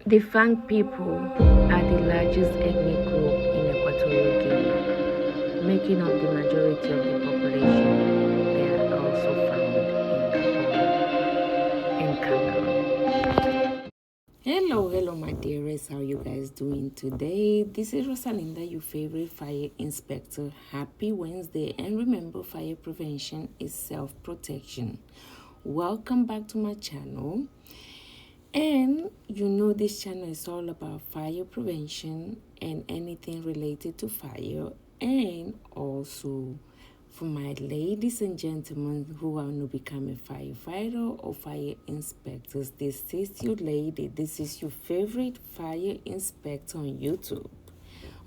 The Fang people are the largest ethnic group in Equatorial Guinea, making up the majority of the population. They are also found in Cameroon. Hello, my dearest. How you guys doing today? This is Rosalinda, your favorite fire inspector. Happy Wednesday, and remember, fire prevention is self-protection. Welcome back to my channel. And you know this channel is all about fire prevention and anything related to fire, and also for my ladies and gentlemen who want to become a firefighter or fire inspectors. This is your lady. This is your favorite fire inspector on YouTube.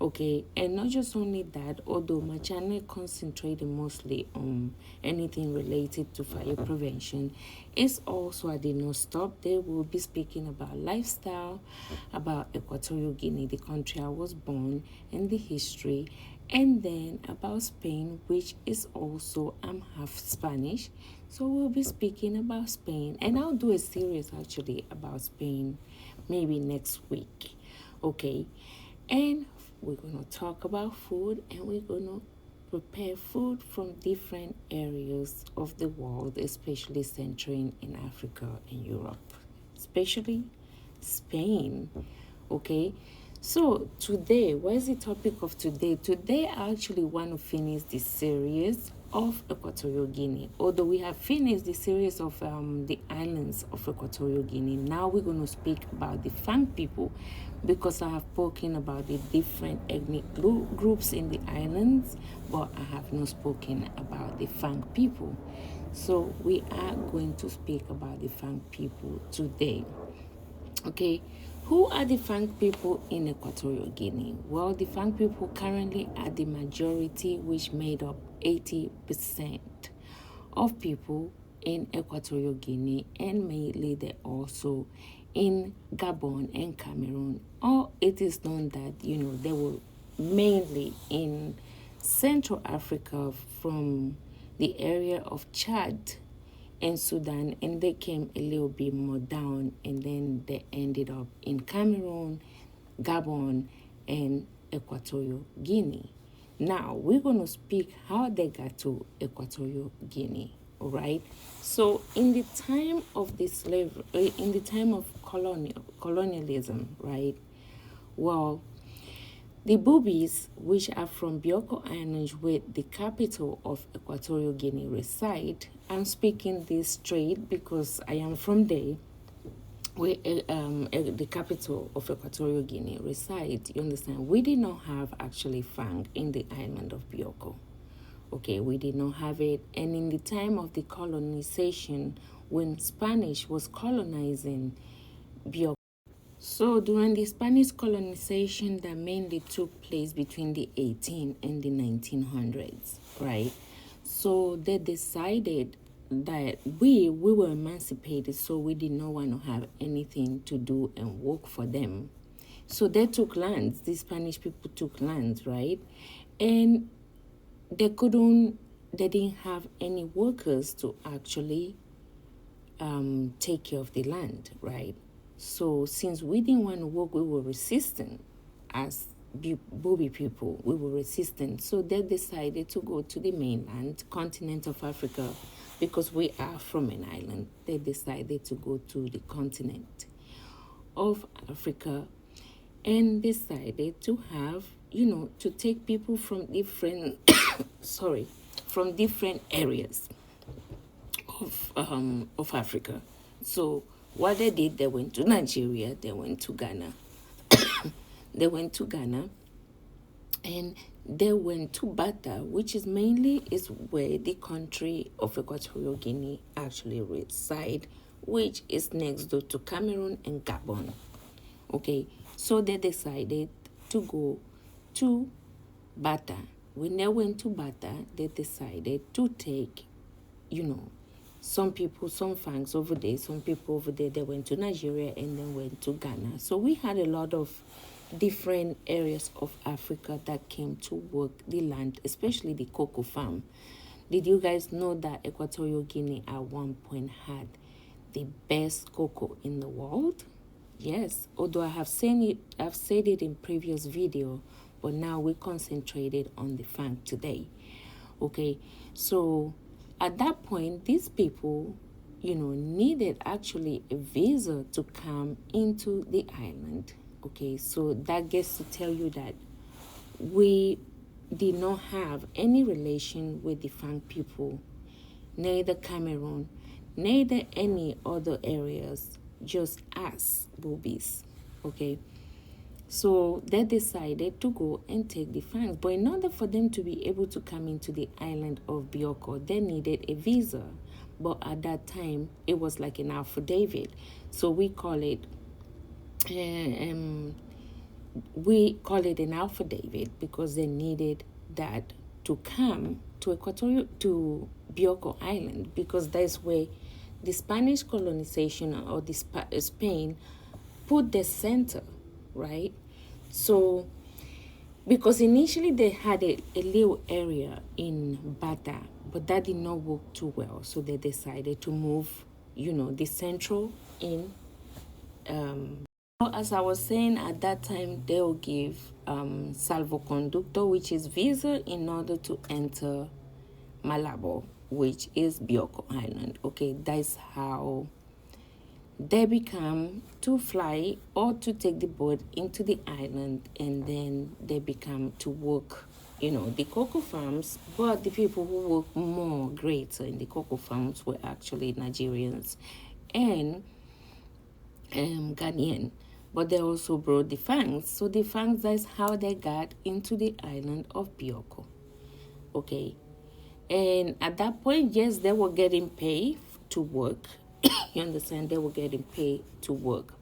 Okay, and not just only that, although my channel concentrating mostly on anything related to fire prevention, it's also, I did not stop there. We'll be speaking about lifestyle, about Equatorial Guinea, the country I was born, and the history, and then about Spain, which is also, I'm half Spanish, so we'll be speaking about Spain, and I'll do a series actually about Spain maybe next week. Okay, and we're going to talk about food, and we're going to prepare food from different areas of the world, especially centering in Africa and Europe, especially Spain. Okay, so today, what is the topic of today? Today, I actually want to finish this series of Equatorial Guinea. Although we have finished the series of the islands of Equatorial Guinea, now we're going to speak about the Fang people, because I have spoken about the different ethnic groups in the islands, but I have not spoken about the Fang people. So we are going to speak about the Fang people today. Okay, who are the Fang people in Equatorial Guinea? Well, the Fang people currently are the majority, which made up 80% of people in Equatorial Guinea, and mainly they're also in Gabon and Cameroon. Or it is known that, they were mainly in Central Africa from the area of Chad and Sudan, and they came a little bit more down, and then they ended up in Cameroon, Gabon, and Equatorial Guinea. Now we're going to speak how they got to Equatorial Guinea. All right. So in the time of the slavery, in the time of colonialism, right? Well, the Bubis, which are from Bioko Islands, where the capital of Equatorial Guinea reside. I'm speaking this straight because I am from there, where the capital of Equatorial Guinea reside. You understand? We did not have actually Fang in the island of Bioko. Okay, we did not have it. And in the time of the colonization, when Spanish was colonizing Bioko, so during the Spanish colonization that mainly took place between the 18 and the 1900s, right? So they decided that we were emancipated, so we did not want to have anything to do and work for them. So they took lands. The Spanish people took lands, right? And they didn't have any workers to actually take care of the land, right? So since we didn't want to work, we were resistant as Bubi people. We were resistant. So they decided to go to the mainland, continent of Africa, because we are from an island. They decided to go to the continent of Africa and decided to have, to take people from different, from different areas of Africa. So what they did, they went to Nigeria, they went to Ghana, and they went to Bata, which is where the country of Equatorial Guinea actually reside, which is next door to Cameroon and Gabon. Okay, so they decided to go to Bata. When they went to Bata, they decided to take, some Fangs over there, some people over there, they went to Nigeria and then went to Ghana. So we had a lot of different areas of Africa that came to work the land, especially the cocoa farm. Did you guys know that Equatorial Guinea at one point had the best cocoa in the world? Yes, although I've said it in previous video, but now we concentrated on the Fang today. Okay, so at that point, these people, needed actually a visa to come into the island. Okay, so that gets to tell you that we did not have any relation with the Fang people, neither Cameroon, neither any other areas, just us, boobies. Okay, so they decided to go and take the Fangs. But in order for them to be able to come into the island of Bioko, they needed a visa. But at that time, it was like an affidavit. So we call it an affidavit because they needed that to come to to Bioko Island, because that's where the Spanish colonization or the Spain put the center, right? So, because initially they had a little area in Bata, but that did not work too well. So they decided to move, the central in. As I was saying, at that time, they'll give salvoconducto, which is visa, in order to enter Malabo, which is Bioko Island. Okay, that's how they become to fly or to take the boat into the island, and then they become to work, the cocoa farms. But the people who work more greater in the cocoa farms were actually Nigerians and Ghanaian. But they also brought the Fangs. So the Fangs, that's how they got into the island of Bioko. Okay. And at that point, yes, they were getting paid to work. You understand? They were getting paid to work.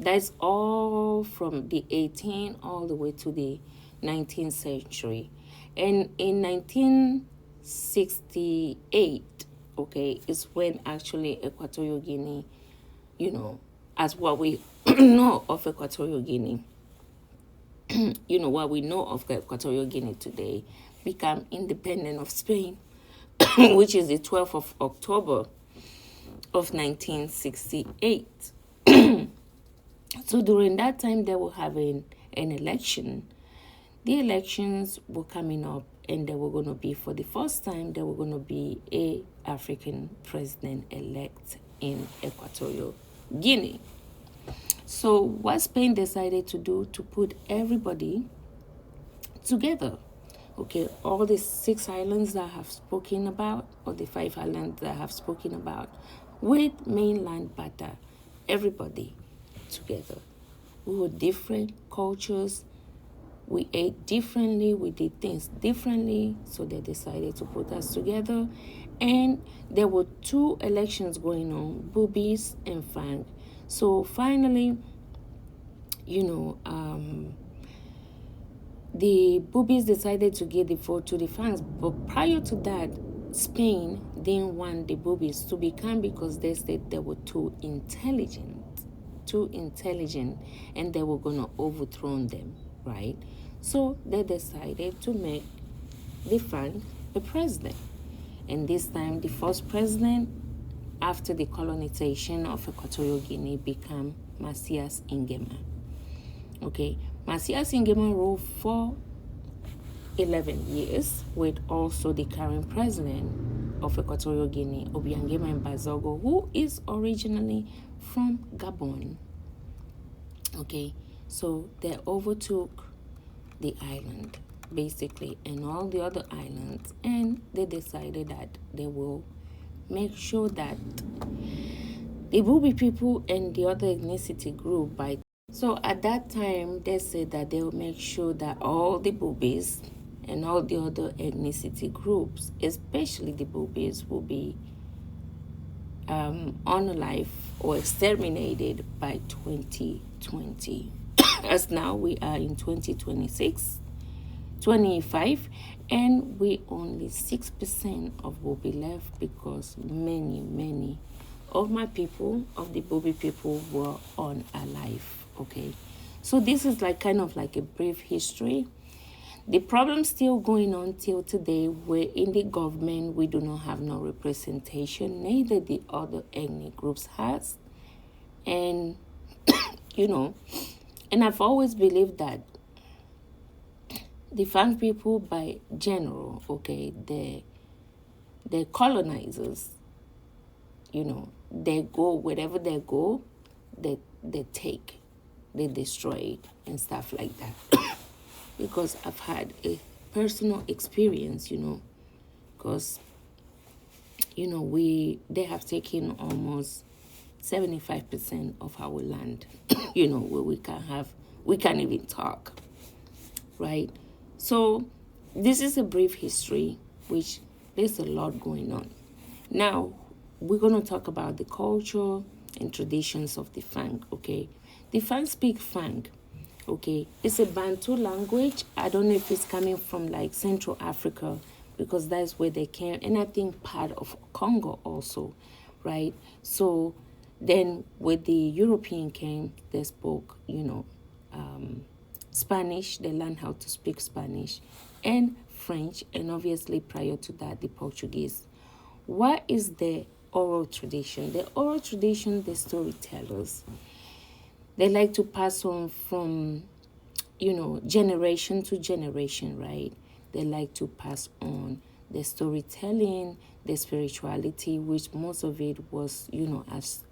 That's all from the 18th all the way to the 19th century. And in 1968, okay, is when actually Equatorial Guinea, as what we know of Equatorial Guinea, what we know of Equatorial Guinea today, become independent of Spain, which is the 12th of October of 1968. So during that time, they were having an election. The elections were coming up, and they were going to be, for the first time, there were going to be a African president-elect in Equatorial Guinea. So what Spain decided to do, to put everybody together. Okay, all the 6 islands that I have spoken about, or the 5 islands that I have spoken about, with mainland Bata, everybody together. We were different cultures. We ate differently. We did things differently. So they decided to put us together. And there were 2 elections going on, Boobies and Fang. So finally, the Boobies decided to give the vote to the Fangs. But prior to that, Spain didn't want the Boobies to become, because they said they were too intelligent, and they were going to overthrow them, right? So they decided to make the Fang a president. And this time, the first president after the colonization of Equatorial Guinea became Macias Nguema. Okay, Macias Nguema ruled for 11 years with also the current president of Equatorial Guinea, Obiangema Mbazogo, who is originally from Gabon. Okay, so they overtook the island, basically, and all the other islands, and they decided that they will make sure that the Bubi people and the other ethnicity group by. So at that time, they said that they will make sure that all the Bubis and all the other ethnicity groups, especially the Bubis, will be unalive or exterminated by 2020. As now we are in 2026, 25, and we only 6% of Bubi left, because many of my people, of the Bubi people, were unalive. Okay, so this is like kind of like a brief history. The problem still going on till today, where in the government we do not have no representation, neither the other ethnic groups has. And you know. And I've always believed that the Fang people, by general, okay, the colonizers, you know, they go, wherever they go, they take, they destroy it and stuff like that. Because I've had a personal experience, you know, because, you know, they have taken almost 75% of our land, you know, where we can't even talk, right? So this is a brief history, which there's a lot going on. Now, we're going to talk about the culture and traditions of the Fang, okay? The Fang speak Fang, okay? It's a Bantu language. I don't know if it's coming from like Central Africa, because that's where they came, and I think part of Congo also, right? So then when the European came, they spoke, you know, Spanish. They learned how to speak Spanish and French, and obviously prior to that, the Portuguese. What is the oral tradition? The oral tradition, the storytellers, they like to pass on from, you know, generation to generation, right? They like to pass on the storytelling, the spirituality, which most of it was, you know, as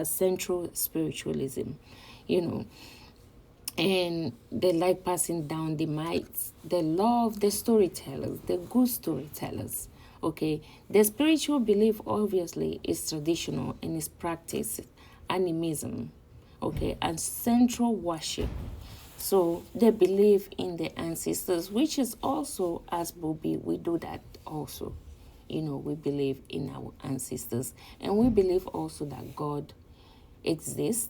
central spiritualism, you know. And they like passing down the mites. They love the storytellers, the good storytellers. Okay, the spiritual belief obviously is traditional and is practiced animism. Okay, ancestral worship. So they believe in the ancestors, which is also, as Bobby, we do that also. You know, we believe in our ancestors, and we believe also that God exists,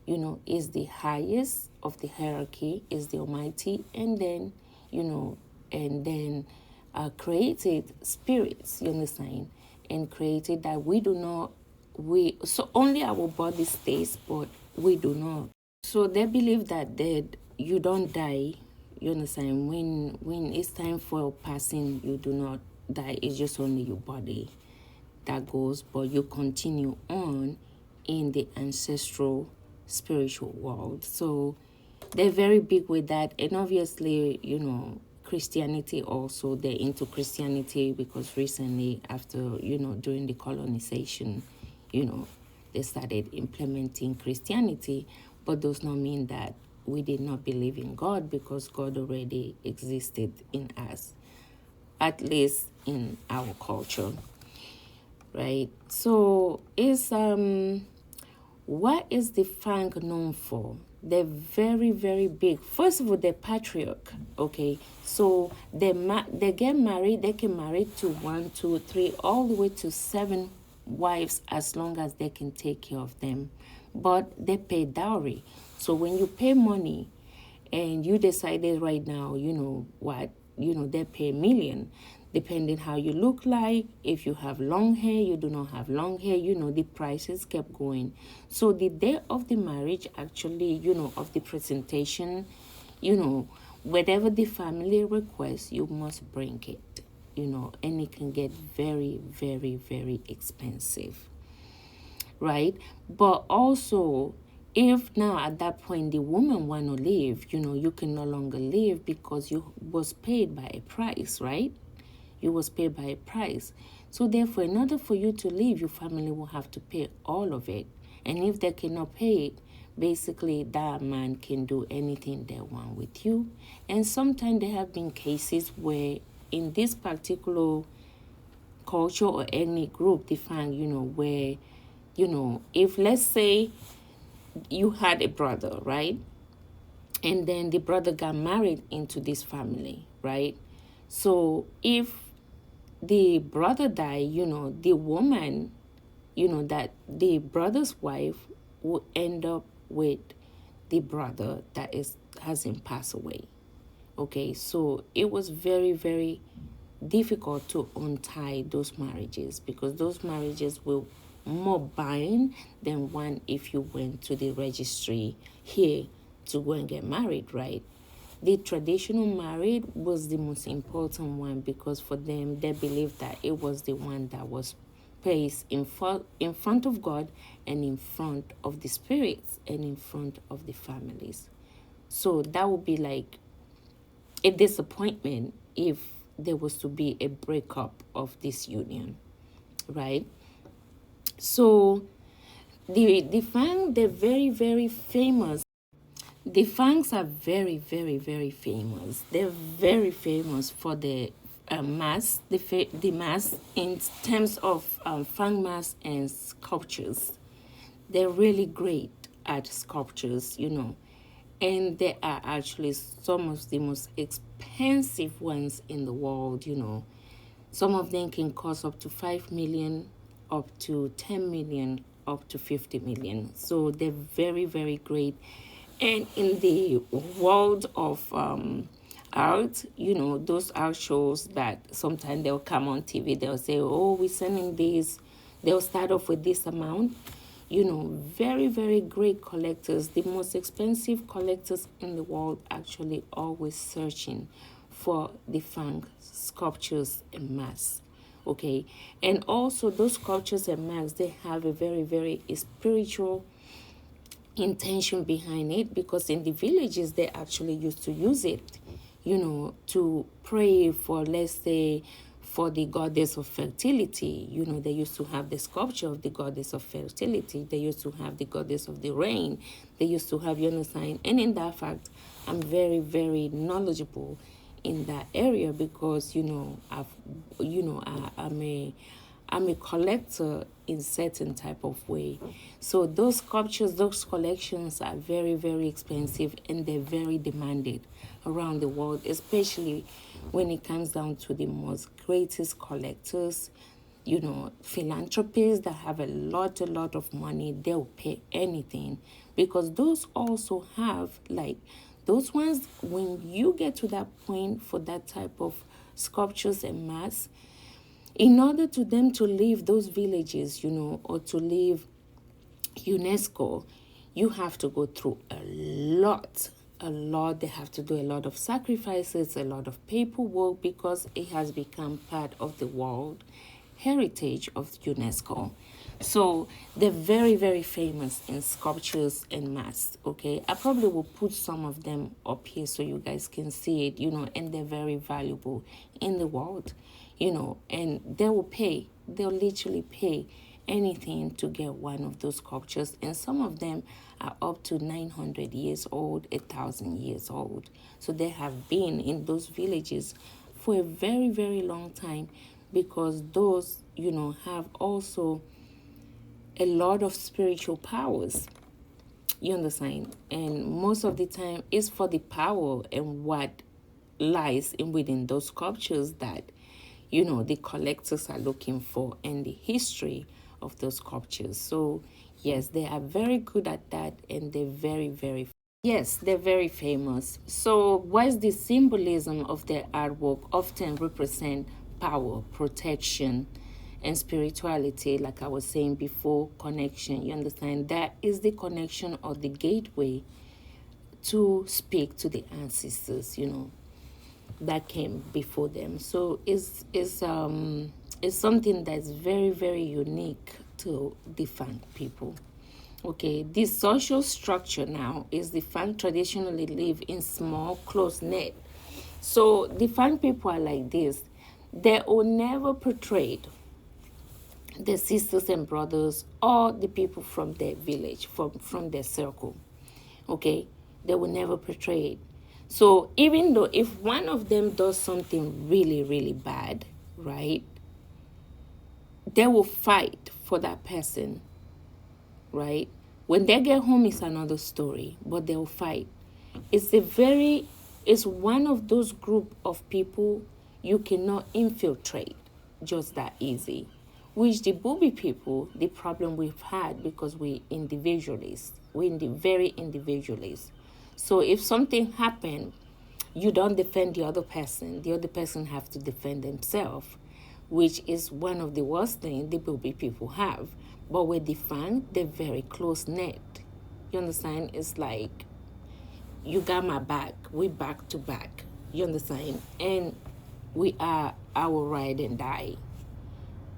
you know, is the highest of the hierarchy, is the Almighty, and then, you know, and then created spirits, you understand, and created that so only our body stays, but we do not. So they believe that you don't die, you understand, when it's time for passing, you do not die, it's just only your body that goes, but you continue on in the ancestral spiritual world. So they're very big with that. And obviously, you know, Christianity also, they're into Christianity because recently, after, you know, during the colonization, you know, they started implementing Christianity, but does not mean that we did not believe in God, because God already existed in us, at least in our culture, right? So what is the Fang known for? They're very, very big. First of all, they're patriarch, okay? So they get married, they can marry to 1, 2, 3, all the way to 7 wives, as long as they can take care of them. But they pay dowry. So when you pay money and you decided right now, you know what, you know, they pay $1 million, depending how you look like. If you have long hair, you do not have long hair, you know, the prices kept going. So the day of the marriage, actually, you know, of the presentation, you know, whatever the family requests, you must bring it, you know, and it can get very, very, very expensive, right? But also, if now at that point the woman want to leave, you know, you can no longer leave because you was paid by a price, right? You was paid by a price. So therefore, in order for you to leave, your family will have to pay all of it. And if they cannot pay it, basically that man can do anything they want with you. And sometimes there have been cases where in this particular culture or any group defined, you know, where, you know, if let's say you had a brother, right? And then the brother got married into this family, right? So if the brother died, you know, the woman, you know, that the brother's wife will end up with the brother that hasn't passed away. Okay, so it was very, very difficult to untie those marriages, because those marriages were more bind than one if you went to the registry here to go and get married, right? The traditional marriage was the most important one, because for them, they believed that it was the one that was place in front of God and in front of the spirits and in front of the families. So that would be like a disappointment if there was to be a breakup of this union, right? So the Fang, they're very, very famous. The Fangs are very, very, very famous. They're very famous for the mass, the mass in terms of Fang mass and sculptures. They're really great at sculptures, and they are actually some of the most expensive ones in the world, Some of them can cost up to 5 million, up to 10 million, up to 50 million. So they're very, very great. And in the world of art, those art shows that sometimes they'll come on TV, they'll say, oh, we're sending this. They'll start off with this amount. Very, very great collectors. The most expensive collectors in the world actually always searching for the Fang sculptures and masks. Okay. And also those sculptures and masks, they have a very, very spiritual intention behind it, because in the villages they actually used to use it, to pray for, let's say, for the goddess of fertility. They used to have the sculpture of the goddess of fertility. They used to have the goddess of the rain. They used to have, and in that fact, I'm very, very knowledgeable in that area because, I'm a collector in certain type of way. So those sculptures, those collections are very, very expensive, and they're very demanded around the world, especially when it comes down to the most greatest collectors, philanthropists that have a lot of money. They'll pay anything, because those also have, like, those ones, when you get to that point for that type of sculptures and masks, in order to them to leave those villages, or to leave UNESCO, you have to go through a lot. They have to do a lot of sacrifices, a lot of paperwork, because it has become part of the world heritage of UNESCO. So they're very, very famous in sculptures and masks. Okay, I probably will put some of them up here so you guys can see it, and they're very valuable in the world, and they'll literally pay anything to get one of those sculptures. And some of them are up to 900 years old, 1,000 years old. So they have been in those villages for a very, very long time, because those, have also a lot of spiritual powers. You understand? And most of the time, it's for the power and what lies in within those sculptures that, the collectors are looking for, and the history of those sculptures. So, yes, they are very good at that, and they're very, very, yes, they're very famous. So, what's the symbolism of their artwork? Often represent power, protection, and spirituality, like I was saying before, connection. You understand? That is the connection or the gateway to speak to the ancestors, that came before them. So it's something that's very, very unique to the Fang people. Okay, this social structure now is the Fang traditionally live in small, close net. So the Fang people are like this. They will never portray their sisters and brothers or the people from their village, from their circle. Okay, they will never portray it. So even though if one of them does something really, really bad, right, they will fight for that person, right? When they get home, it's another story, but they'll fight. It's one of those group of people you cannot infiltrate just that easy. Which the Bubi people, the problem we've had, because we're individualists. We're very individualists. So if something happened, you don't defend the other person. The other person have to defend themselves, which is one of the worst things the Bubi people have. But with the Fang, they're very close knit. You understand? It's like, you got my back. We back to back. You understand? And we are our ride and die.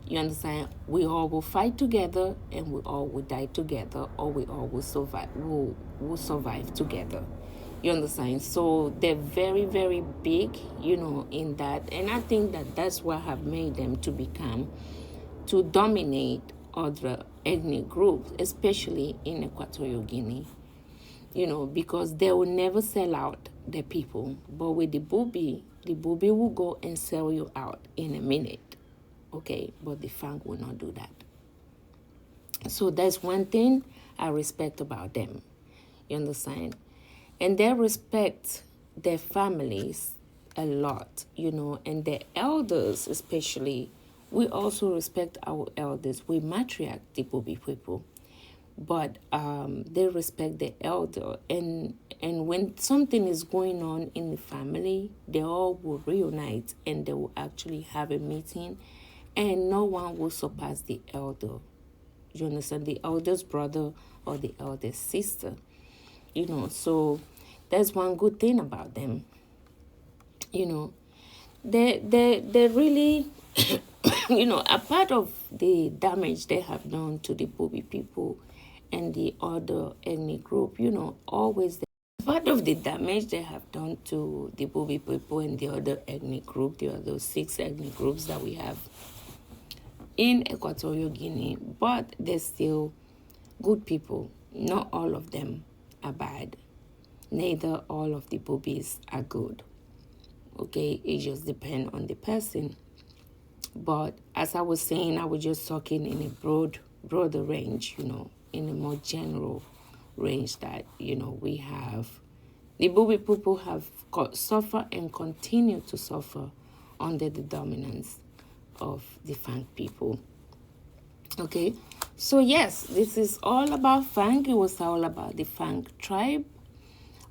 You understand? We all will fight together, and we all will die together, or we all will survive. Will survive together. You understand? So they're very, very big, in that. And I think that that's what have made them to dominate other ethnic groups, especially in Equatorial Guinea. Because they will never sell out the people. But with the Bubi will go and sell you out in a minute. Okay, but the Fang will not do that. So that's one thing I respect about them. You understand? And they respect their families a lot, and their elders especially. We also respect our elders. We matriarch the Bubi people. But they respect the elder. And when something is going on in the family, they all will reunite and they will actually have a meeting. And no one will surpass the elder. You understand? The elder's brother or the elder's sister. So that's one good thing about them. They really, a part of the damage they have done to the Bubi people and the other ethnic group, always part of the damage they have done to the Bubi people and the other ethnic group, the other 6 ethnic groups that we have in Equatorial Guinea, but they're still good people. Not all of them are bad. Neither all of the Bubis are good. Okay, it just depends on the person. But as I was saying, I was just talking in a broader range, in a more general range that, we have. The Bubi people have suffered and continue to suffer under the dominance of the Fang people. Okay, so yes, this is all about Fang. It was all about the Fang tribe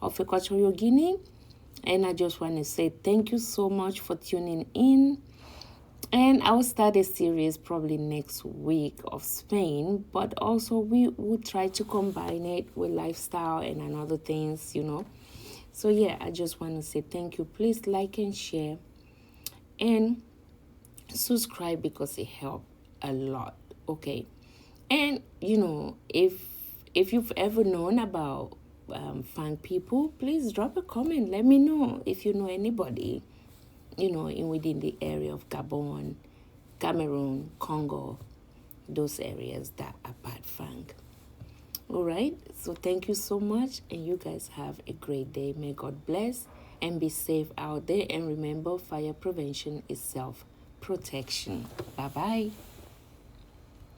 of Equatorial Guinea. And I just want to say thank you so much for tuning in. And I will start a series probably next week of Spain, but also we will try to combine it with lifestyle and other things, So yeah, I just want to say thank you. Please like and share and subscribe because it helps a lot. Okay. And if you've ever known about Fang people, please drop a comment. Let me know if you know anybody, within the area of Gabon, Cameroon, Congo, those areas that are part Fang. All right. So thank you so much, and you guys have a great day. May God bless and be safe out there. And remember, fire prevention is self-protection. Bye-bye.